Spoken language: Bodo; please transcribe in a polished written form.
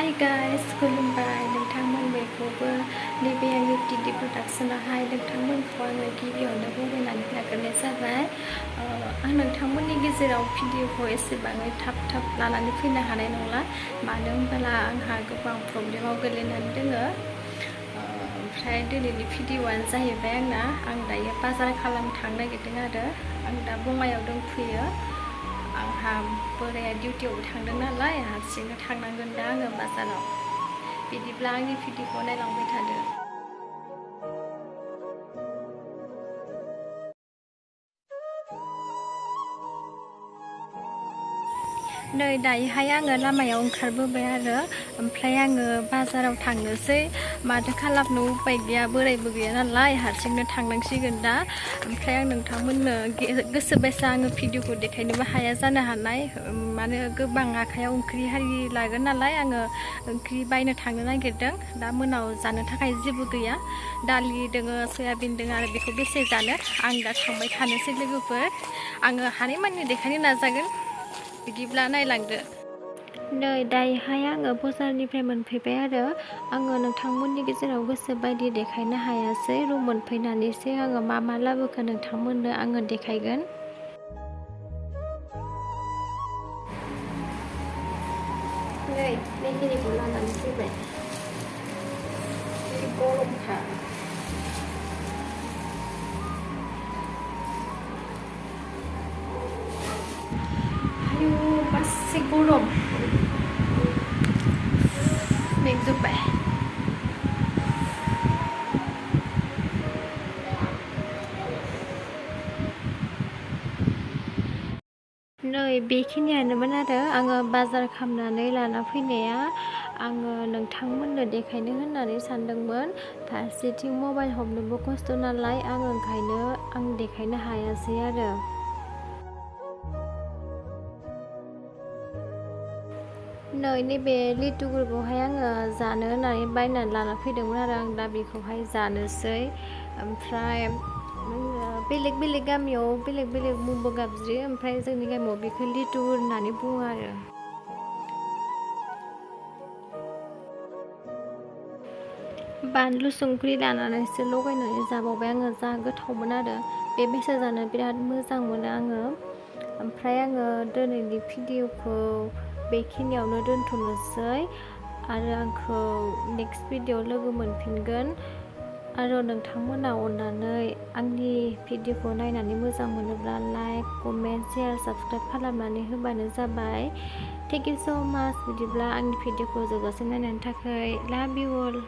Hi guys, खुलुमबाय नोंथांमोनखौबो नैबे आंनि टिडि प्रडाक्शनावहाय नोंथांमोनखौ आङो गिबियावनो बरायनानै लाग्रोनाय जाबाय। आं नोंथांमोननि गेजेराव भिडिअखौ एसेबाङै थाब लानानै फैनो हानाय नंला, मानो होनब्ला आंहा गोबां प्रब्लेमाव गोलैनानै दोङो। ओमफ्राय दिनैनि भिडिअआनो जाहैबाय आं दायो बाजार खालामनो थांनो नागिरदों आरो आं दा बङाइयाव दंफैयो। आंहा बोराया डिउटियावबो थांदों नालाय हारसिंनो थांनांगोन दा आङो बाजाराव। बिदिब्ला आंनि भिडिअखौ नायलांबाय थादो। नै दायोहाय आङो लामायाव ओंखारबोबाय आरो ओमफ्राय आङो बाजाराव थांनोसै। माथो खालामनो उपाय गैया, बोरायबो गैया नालाय हारसिंनो थांनांसिगोन दा। ओमफ्राय आं नोंथांमोननो गोसोबायसा आङो भिडिअखौ देखायनोबो हाया जानो हानाय, माने गोबां आखायाव ओंख्रि हारि लागोन नालाय आङो ओंख्रि बायनो थांनो नागिरदों। दा मोनाव जानो थाखाय जेबो गैया, दालि दोङो, सयाबिन दोङो आरो बेखौ बेसे जानो। आं दा थांबाय थानोसै लोगोफोर, आङो हानायमानि देखायनो नाजागोन। बिदिब्ला नायलांदो। नै दायोहाय आङो बाजारनिफ्राय मोनफैबाय आरो आङो नोंथांमोननि गेजेराव गोसो बायदि देखायनो हायासै। रुम मोनफैनानैसो आङो मा लाबोखो नोंथांमोननो आङो देखायगोन। नै बेखिनिखौ लानानै फैबाय, गरमखा। आयु मासे गरम मेंजोब्बाय। नै बेखिनियानोमोन आरो आङो बाजार खालामनानै लाना फैनाया। आङो नोंथांमोननो देखायनो होननानै सानदोंमोन, फारसेथिं मबाइल हमनोबो खस्थ' नालाय ओंखायनो आं देखायनो हायासै आरो। नैबे लिटुफोरखौहाय आङो जानो होननानै बायनानै लाना फैदोंमोन आरो आं दा बेखौहाय जानोसै। ओमफ्राय बेलेग गामियाव बेलेग मुंबो गाबज्रियो, ओमफ्राय जोंनि गामियाव बेखौ लिटु होननानै बुङो आरो। बानलु संख्रि लानानैसो लगायनानै जाबावबाय आङो, जा गोथावमोन आरो बेबायसा जानो बिराद मोजां मोनो आङो। ओमफ्राय आङो दिनैनि भिडिअखौ बेखिनियावनो दोनथ'नोसै आरो आंखौ नेक्स्ट भिडिअआव लोगो मोनफिनगोन। आरो नोंथांमोना अननानै आंनि भिडिअखौ नायनानै मोजां मोनोब्ला लाइक, कमेन्ट, शेयार, साबस्क्राइब खालामनानै होबानो जाबाय। थेंक इउ स' माच। बिदिब्ला आंनि भिडिअखौ जोबजासिम नायनायनि थाखाय लाभ इउ अल।